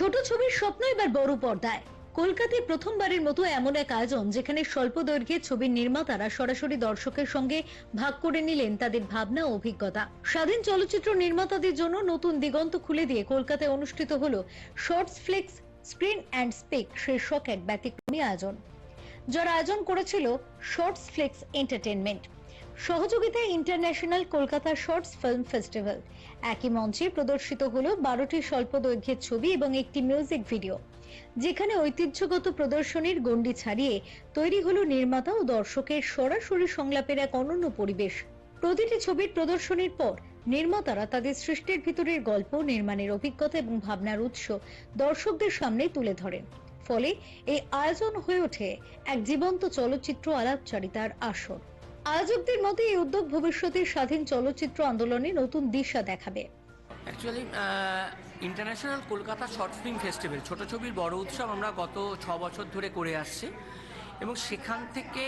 ছোট ছবির স্বপ্ন এবার বড় পর্দায়। কলকাতায় প্রথমবারের মতো এমন এক আয়োজন যেখানে স্বল্প দৈর্ঘ্যের ছবির নির্মাতারা সরাসরি দর্শকের সঙ্গে ভাগ করে নিলেন তাদের ভাবনা ও অভিজ্ঞতা। স্বাধীন চলচ্চিত্র নির্মাতাদের জন্য নতুন দিগন্ত খুলে দিয়ে কলকাতায় অনুষ্ঠিত হলো shorts flicks screen and speak শীর্ষক এক ব্যতিক্রমী আয়োজন, যার আয়োজন করেছিল শর্টস ফ্লিক্স এন্টারটেনমেন্ট। সহযোগিতায় international Kolkata shorts film festival. একই মঞ্চে প্রদর্শিত হলো 12টি স্বল্প দৈর্ঘ্যের ছবি এবং একটি মিউজিক ভিডিও, যেখানে ঐতিহ্যগত প্রদর্শনীর গণ্ডি ছাড়িয়ে তৈরি হলো নির্মাতা ও দর্শকের সরাসরি সংলাপের এক অনন্য পরিবেশ। প্রতিটি ছবির প্রদর্শনীর পর নির্মাতারা তাদের সৃষ্টির ভিতরের গল্প, নির্মাণের অভিজ্ঞতা এবং ভাবনার উৎস দর্শকদের সামনে তুলে ধরেন। ফলে এই আয়োজন হয়ে ওঠে এক জীবন্ত চলচ্চিত্র আলাপচারিতার আসর। আয়োজকদের মতে এই উদ্যোগ ভবিষ্যতের স্বাধীন চলচ্চিত্র আন্দোলনে নতুন দিশা দেখাবে। Actually international Kolkata short film festival ছোট ছবির বড় উৎসব আমরা গত 6 বছর ধরে করে আসছি, এবং সেখান থেকে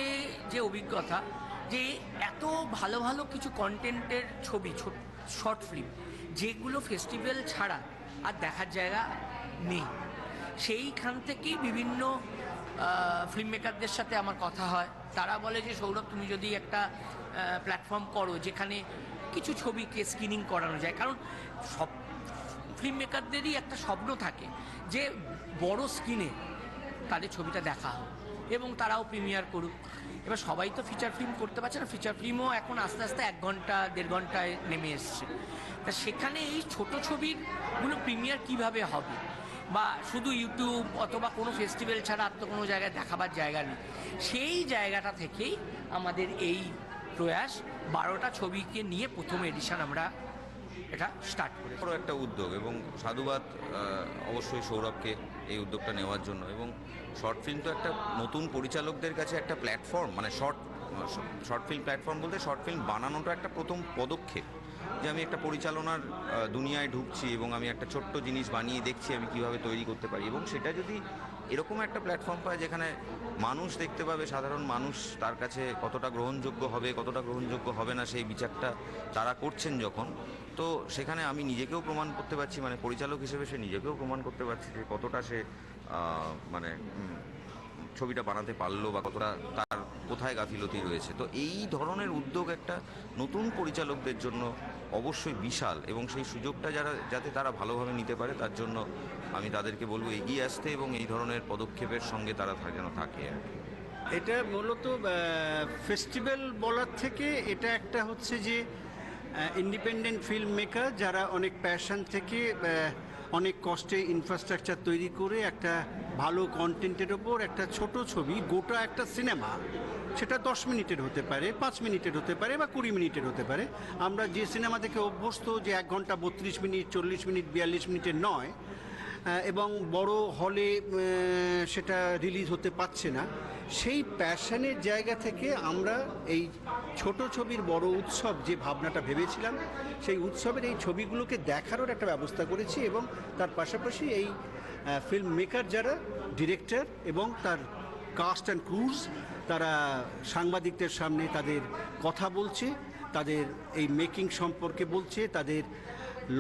যে অভিজ্ঞতা যে এত ভালো ভালো কিছু কন্টেন্টের ছবি, শর্ট ফিল্ম যেগুলো ফেস্টিভ্যাল ছাড়া আর দেখার জায়গা নেই, সেইখান থেকেই বিভিন্ন ফিল্ম মেকারদের সাথে আমার কথা হয়। তারা বলে যে সৌরভ, তুমি যদি একটা প্ল্যাটফর্ম করো যেখানে কিছু ছবিকে স্ক্রিনিং করানো যায়, কারণ সব ফিল্ম মেকারদেরই একটা স্বপ্ন থাকে যে বড় স্ক্রিনে তাদের ছবিটা দেখা হোক এবং তারাও প্রিমিয়ার করুক। এবার সবাই তো ফিচার ফিল্ম করতে পারছে না, ফিচার ফিল্মও এখন আস্তে আস্তে 1 ঘন্টা 1.5 ঘন্টায় নেমে এসছে। তা সেখানে এই ছোট ছবিগুলো প্রিমিয়ার কিভাবে হবে, বা শুধু ইউটিউব অথবা কোনো ফেস্টিভ্যাল ছাড়া আর তো কোনো জায়গায় দেখাবার জায়গা নেই, সেই জায়গাটা থেকেই আমাদের এই প্রয়াস 12টা ছবিকে নিয়ে প্রথম এডিশন আমরা এটা স্টার্ট করি। বড় একটা উদ্যোগ, এবং সাধুবাদ অবশ্যই সৌরভকে এই উদ্যোগটা নেওয়ার জন্য। এবং শর্ট ফিল্ম তো একটা নতুন পরিচালকদের কাছে একটা প্ল্যাটফর্ম, মানে শর্ট ফিল্ম প্ল্যাটফর্ম বলতে শর্ট ফিল্ম বানানোটা একটা প্রথম পদক্ষেপ, যে আমি একটা পরিচালনার দুনিয়ায় ঢুকছি এবং আমি একটা ছোট্ট জিনিস বানিয়ে দেখছি আমি কিভাবে তৈরি করতে পারি। এবং সেটা যদি এরকম একটা প্ল্যাটফর্ম পায় যেখানে মানুষ দেখতে পাবে, সাধারণ মানুষ, তার কাছে কতটা গ্রহণযোগ্য হবে কতটা গ্রহণযোগ্য হবে না সেই বিচারটা তারা করছেন যখন, তো সেখানে আমি নিজেকেও প্রমাণ করতে পারছি, মানে পরিচালক হিসেবে সে নিজেকেও প্রমাণ করতে পারছি যে কতটা সে মানে ছবিটা বানাতে পারলো বা কতটা তার কোথায় গাফিলতি রয়েছে। তো এই ধরনের উদ্যোগ একটা নতুন পরিচালকদের জন্য অবশ্যই বিশাল, এবং সেই সুযোগটা যাতে তারা ভালোভাবে নিতে পারে তার জন্য আমি তাদেরকে বলবো এগিয়ে আসতে এবং এই ধরনের পদক্ষেপের সঙ্গে তারা যেন থাকে। এটা মূলত ফেস্টিভ্যাল বলার থেকে এটা একটা হচ্ছে যে ইন্ডিপেন্ডেন্ট ফিল্ম মেকার যারা অনেক প্যাশন থেকে অনেক কষ্টে ইনফ্রাস্ট্রাকচার তৈরি করে একটা ভালো কন্টেন্টের ওপর একটা ছোট ছবি, গোটা একটা সিনেমা, সেটা 10 মিনিটের হতে পারে, 5 মিনিটের হতে পারে বা 20 মিনিটের হতে পারে। আমরা যে সিনেমা দেখে অভ্যস্ত যে 1 ঘন্টা 32 মিনিট 40 মিনিট 42 মিনিটের নয়, এবং বড় হলে সেটা রিলিজ হতে পারছে না, সেই প্যাশনের জায়গা থেকে আমরা এই ছোট ছবির বড় উৎসব যে ভাবনাটা ভেবেছিলাম, সেই উৎসবের এই ছবিগুলোকে দেখারও একটা ব্যবস্থা করেছি। এবং তার পাশাপাশি এই ফিল্ম মেকার যারা, ডিরেক্টর এবং তার কাস্ট অ্যান্ড ক্রুজ, তারা সাংবাদিকদের সামনে তাদের কথা বলছে, তাদের এই মেকিং সম্পর্কে বলছে, তাদের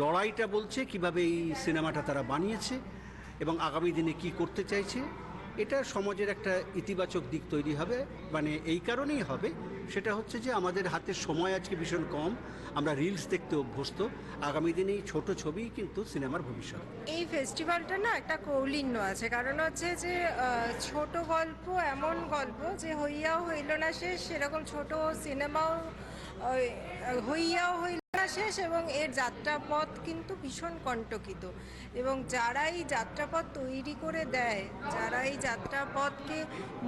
লড়াইটা বলছে, কিভাবে এই সিনেমাটা তারা বানিয়েছে এবং আগামী দিনে কি করতে চাইছে। এটা সমাজের একটা ইতিবাচক দিক তৈরি হবে। মানে এই কারণেই হবে, সেটা হচ্ছে যে আমাদের হাতে সময় আজকে ভীষণ কম, আমরা রিলস দেখতে অভ্যস্ত, আগামী দিনে এই ছোট ছবিই কিন্তু সিনেমার ভবিষ্যৎ। এই ফেস্টিভ্যালটা না একটা কৌলিন্য আছে, কারণ হচ্ছে যে ছোট গল্প, এমন গল্প যে হইয়াও হইল না শেষ, সেরকম ছোট সিনেমাও হইয়াও হইল না শেষ, এবং এর যাত্রাপথ কিন্তু ভীষণ কণ্টকিত। এবং যারা এই যাত্রাপথ তৈরি করে দেয়, যারা এই যাত্রাপথকে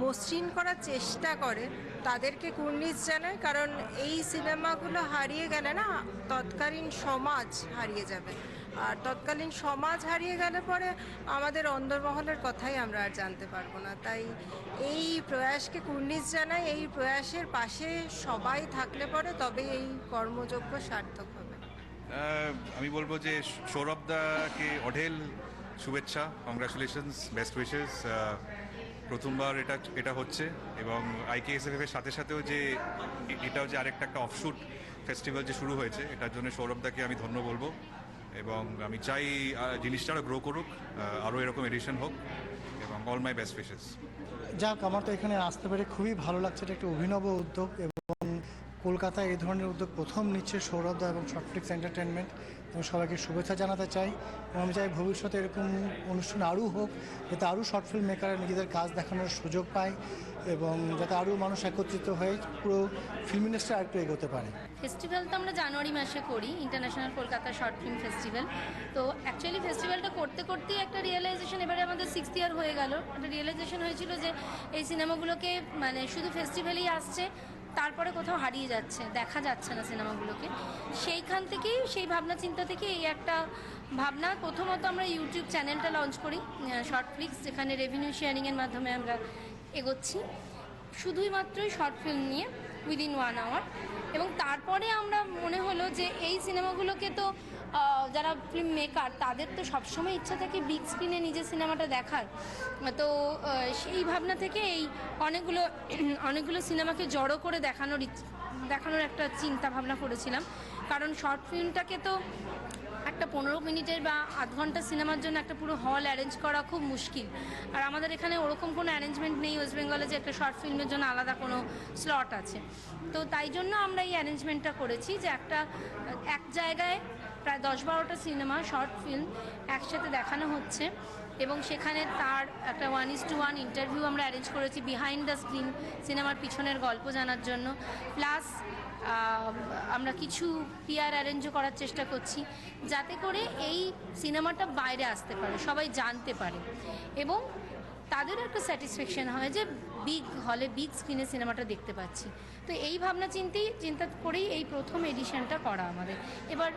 মসৃণ করার চেষ্টা করে, তাদেরকে কুর্নিশ জানায়, কারণ এই সিনেমাগুলো হারিয়ে গেলে না তৎকালীন সমাজ হারিয়ে যাবে, আর তৎকালীন সমাজ হারিয়ে গেলে পরে আমাদের অন্দরমহলের কথাই আমরা আর জানতে পারবো না। তাই এই প্রয়াসকে কুর্নিশ জানাই, এই প্রয়াসের পাশে সবাই থাকলে পরে তবে এই কর্মযজ্ঞ সার্থক হবে। আমি বলবো যে সৌরভদাকে অঢেল শুভেচ্ছা, কংগ্রাচুলেশনস, বেস্ট উইশেস। প্রথমবার এটা হচ্ছে, এবং IKSFF এর সাথে সাথেও যে এটাও যে আরেকটা একটা অফশুট ফেস্টিভ্যাল যে শুরু হয়েছে, এটার জন্য সৌরভদাকে আমি ধন্য বলবো। এবং আমি চাই জিনিসটা আরও গ্রো করুক, আরও এরকম এডিশন হোক, এবং অল মাই বেস্ট উইশেস। যাক, আমার তো এখানে আসতে পেরে খুবই ভালো লাগছে। এটা একটা অভিনব উদ্যোগ এবং কলকাতায় এই ধরনের উদ্যোগ প্রথম নিচ্ছে সৌরভ দা এবং শর্টফ্লিক্স এন্টারটেনমেন্ট, এবং সবাইকে শুভেচ্ছা জানাতে চাই। এবং আমি চাই ভবিষ্যতে এরকম অনুষ্ঠান আরও হোক, যাতে আরও শর্ট ফিল্ম মেকাররা নিজেদের কাজ দেখানোর সুযোগ পায় এবং যাতে আরও মানুষ একত্রিত হয়ে পুরো ফিল্ম ইন্ডাস্ট্রি আরেকটু এগোতে পারে। ফেস্টিভ্যাল তো আমরা জানুয়ারি মাসে করি, international Kolkata short film festival. তো অ্যাকচুয়ালি ফেস্টিভ্যালটা করতে করতেই একটা রিয়েলাইজেশন, এবারে আমাদের 6th ইয়ার হয়ে গেল, একটা রিয়েলাইজেশন হয়েছিল যে এই সিনেমাগুলোকে মানে শুধু ফেস্টিভ্যালেই আসছে, তারপরে কোথাও হারিয়ে যাচ্ছে, দেখা যাচ্ছে না সিনেমাগুলোকে। সেইখান থেকেই, সেই ভাবনা চিন্তা থেকে এই একটা ভাবনা, প্রথমত আমরা ইউটিউব চ্যানেলটা লঞ্চ করি শর্টফ্লিক্স, যেখানে রেভিনিউ শেয়ারিংয়ের মাধ্যমে আমরা এগোচ্ছি শুধুই মাত্রই শর্ট ফিল্ম নিয়ে উইদিন 1 আওয়ার। এবং তারপরে আমরা মনে হলো যে এই সিনেমাগুলোকে তো যারা ফিল্ম মেকার তাদের তো সবসময় ইচ্ছা থাকে বিগ স্ক্রিনে নিজের সিনেমাটা দেখার। তো সেই ভাবনা থেকে এই অনেকগুলো সিনেমাকে জড়ো করে দেখানোর একটা চিন্তা ভাবনা করেছিলাম। কারণ শর্ট ফিল্মটাকে তো একটা 15 মিনিটের বা আধ ঘন্টা সিনেমার জন্য একটা পুরো হল অ্যারেঞ্জ করা খুব মুশকিল। আর আমাদের এখানে ওরকম কোনো অ্যারেঞ্জমেন্ট নেই ওয়েস্ট বেঙ্গলে যে একটা শর্ট ফিল্মের জন্য আলাদা কোনো স্লট আছে। তো তাই জন্য আমরা এই অ্যারেঞ্জমেন্টটা করেছি যে এক জায়গায় প্রায় 10-12টা সিনেমা শর্ট ফিল্ম একসাথে দেখানো হচ্ছে, এবং সেখানে তার একটা 1:1 ইন্টারভিউ আমরা অ্যারেঞ্জ করেছি বিহাইন্ড দ্য স্ক্রিন, সিনেমার পিছনের গল্প জানার জন্য। প্লাস আমরা কিছু পিআর অ্যারেঞ্জও করার চেষ্টা করছি যাতে করে এই সিনেমাটা বাইরে আসতে পারে, সবাই জানতে পারে এবং তাদেরও একটা স্যাটিসফ্যাকশন হয় যে বিগ হলে বিগ স্ক্রিনে সিনেমাটা দেখতে পাচ্ছি। তো এই ভাবনা চিন্তা করেই এই প্রথম এডিশনটা করা আমাদের। এবার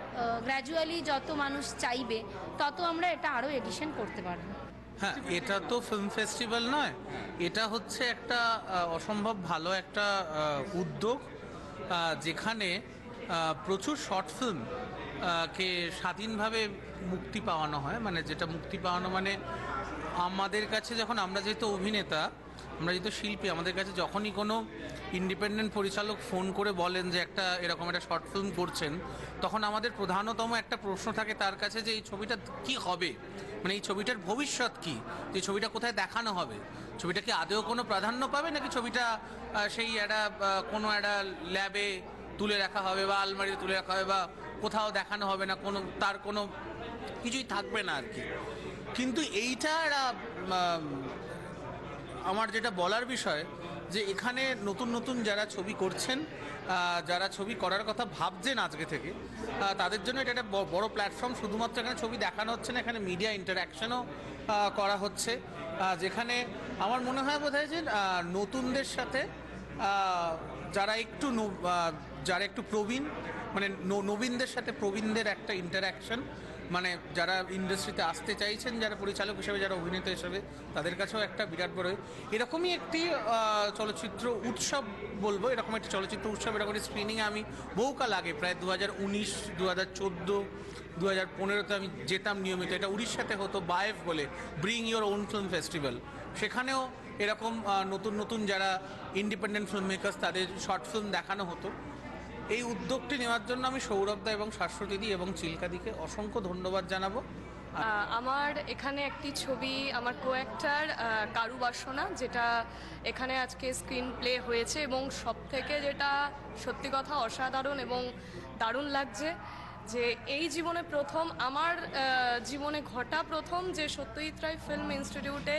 গ্র্যাজুয়ালি যত মানুষ চাইবে তত আমরা এটা আরও এডিশন করতে পারবো। হ্যাঁ, এটা তো ফিল্ম ফেস্টিভ্যাল নয়, এটা হচ্ছে একটা অসম্ভব ভালো একটা উদ্যোগ, যেখানে প্রচুর শর্ট ফিল্ম কে স্বাধীনভাবে মুক্তি পাওয়ানো হয়। মানে যেটা মুক্তি পাওয়ানো মানে আমাদের কাছে যখন, আমরা যেহেতু অভিনেতা, আমরা যেহেতু শিল্পী, আমাদের কাছে যখনই কোনো ইন্ডিপেন্ডেন্ট পরিচালক ফোন করে বলেন যে এরকম একটা শর্ট ফিল্ম করছেন, তখন আমাদের প্রধানতম একটা প্রশ্ন থাকে তার কাছে যে এই ছবিটা কি হবে, মানে এই ছবিটার ভবিষ্যৎ কি, যে ছবিটা কোথায় দেখানো হবে, ছবিটা কি আদেও কোনো প্রাধান্য পাবে, নাকি ছবিটা সেই কোনো একটা ল্যাবে তুলে রাখা হবে বা আলমারিতে তুলে রাখা হবে বা কোথাও দেখানো হবে না, তার কোনো কিছুই থাকবে না আর কি। কিন্তু এইটা আমার যেটা বলার বিষয়, যে এখানে নতুন নতুন যারা ছবি করছেন, যারা ছবি করার কথা ভাবছেন আজকে থেকে, তাদের জন্য এটা একটা বড় প্ল্যাটফর্ম। শুধুমাত্র এখানে ছবি দেখানো হচ্ছে না, এখানে মিডিয়া ইন্টারাকশনও করা হচ্ছে, যেখানে আমার মনে হয় বোধহয় যে নতুনদের সাথে যারা একটু প্রবীণ, মানে নবীনদের সাথে প্রবীণদের একটা ইন্টারাকশন, মানে যারা ইন্ডাস্ট্রিতে আসতে চাইছেন, যারা পরিচালক হিসেবে, যারা অভিনেতা হিসেবে, তাদের কাছেও একটা বিরাট বড় এরকমই একটি চলচ্চিত্র উৎসব বলবো। এরকম একটি চলচ্চিত্র উৎসব, এরকম একটি স্ক্রিনিংয়ে আমি বহুকাল আগে, প্রায় 2019, 2014, 2015-তে আমি যেতাম নিয়মিত। এটা উড়িষ্যাতে হতো, বায়েফ বলে, bring your own film festival. সেখানেও এরকম নতুন নতুন যারা ইন্ডিপেন্ডেন্ট ফিল্ম মেকার্স, তাদের শর্ট ফিল্ম দেখানো হতো। এই উদ্যোগটি নেওয়ার জন্য আমি সৌরভদা এবং শাশ্বতীদি এবং চিল্কাদিকে অসংখ্য ধন্যবাদ জানাবো। আমার এখানে একটি ছবি, আমার কো অ্যাক্টর কারু বাসনা, যেটা এখানে আজকে স্ক্রিন প্লে হয়েছে, এবং সবথেকে যেটা সত্যি কথা অসাধারণ এবং দারুণ লাগছে যে এই জীবনে প্রথম, আমার জীবনে ঘটা প্রথম, যে সত্যজিৎ রায় ফিল্ম ইনস্টিটিউটে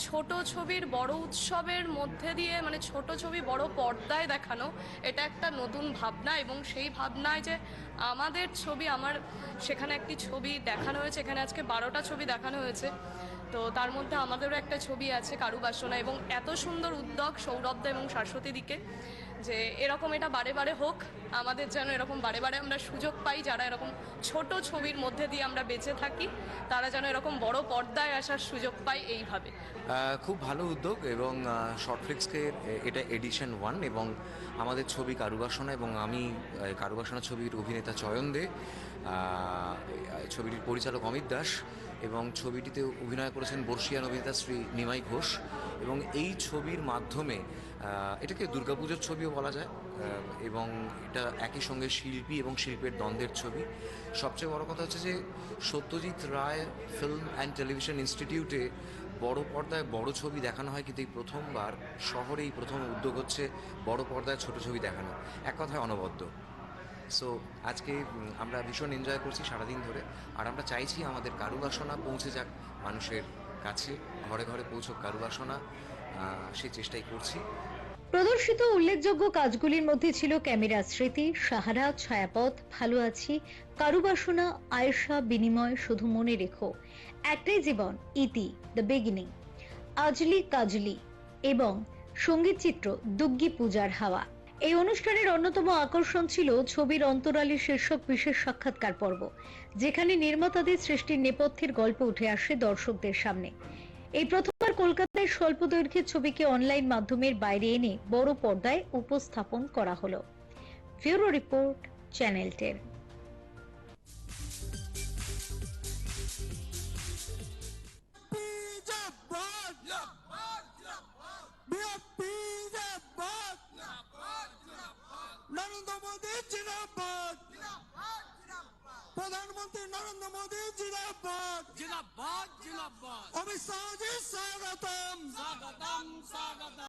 ছোট ছবির বড় উৎসবের মধ্যে দিয়ে, মানে ছোট ছবি বড় পর্দায় দেখানো, এটা একটা নতুন ভাবনা। এবং সেই ভাবনায় যে আমাদের ছবি, সেখানে একটি ছবি দেখানো হয়েছে, এখানে আজকে 12টা ছবি দেখানো হয়েছে, তো তার মধ্যে আমাদেরও একটা ছবি আছে কারু বাসনা। এবং এত সুন্দর উদ্যোগ সৌরভদা এবং শাশ্বতীদিকে, যে এরকম এটা বারে বারে হোক, আমাদের যেন এরকম বারে বারে আমরা সুযোগ পাই, যারা এরকম ছোট ছবির মধ্যে দিয়ে আমরা বেঁচে থাকি, তারা যেন এরকম বড় পর্দায় আসার সুযোগ পায় এইভাবে। খুব ভালো উদ্যোগ, এবং শর্টফ্লিক্সকে এটা এডিশন 1, এবং আমাদের ছবি কারুবাসনা, এবং আমি কারুবাসনা ছবির অভিনেতা চয়ন দে, ছবিটির পরিচালক অমিত দাস, এবং ছবিটিতে অভিনয় করেছেন বর্ষিয়ান অভিনেতা শ্রী নিমাই ঘোষ। এবং এই ছবির মাধ্যমে এটাকে দুর্গাপুজোর ছবিও বলা যায়, এবং এটা একই সঙ্গে শিল্পী এবং শিল্পের দ্বন্দ্বের ছবি। সবচেয়ে বড় কথা হচ্ছে যে Satyajit Ray film and television ইনস্টিটিউটে বড় পর্দায় বড় ছবি দেখানো হয়, কিন্তু এই প্রথমবার শহরে এই প্রথম উদ্যোগ হচ্ছে বড় পর্দায় ছোট ছবি দেখানো, এক কথায় অনবদ্য। সো আজকে আমরা ভীষণ এনজয় করছি সারাদিন ধরে, আর আমরা চাইছি আমাদের কারুবাসনা পৌঁছে যাক মানুষের কাছে, ঘরে ঘরে পৌঁছক কারুবাসনা, সেই চেষ্টাই করছি। প্রদর্শিত উল্লেখযোগ্য কাজগুলির মধ্যে ছিল ক্যামেরা স্মৃতি, সাহারা, ছায়াপথ, ভালো আছি, কারুবাসনা, আয়েশা, বিনিময়, শুধু মনে রেখো, একটাই জীবন, ইতি, দ্য বিগিনিং, আজলি কাজলি এবং সঙ্গীত চিত্র দুগ্গি পূজার হাওয়া। এই অনুষ্ঠানের অন্যতম আকর্ষণ ছিল ছবির অন্তরালী শীর্ষক বিশেষ সাক্ষাৎকার পর্ব, যেখানে নির্মাতাদের সৃষ্টির নেপথ্যের গল্প উঠে আসে দর্শকদের সামনে। এই প্রথমবার কলকাতায় স্বল্প দৈর্ঘ্যের ছবিকে অনলাইন মাধ্যমের বাইরে এনে বড় পর্দায় উপস্থাপন করা হলো। Bureau report, channel 10। Narendra Modi জিন্দাবাদ, প্রধানমন্ত্রী নরেন্দ্র মোদী জিন্দাবাদ, জিন্দাবাদ জিন্দাবাদ, অমিত শাহ জি স্বাগতম, স্বাগতম স্বাগতম।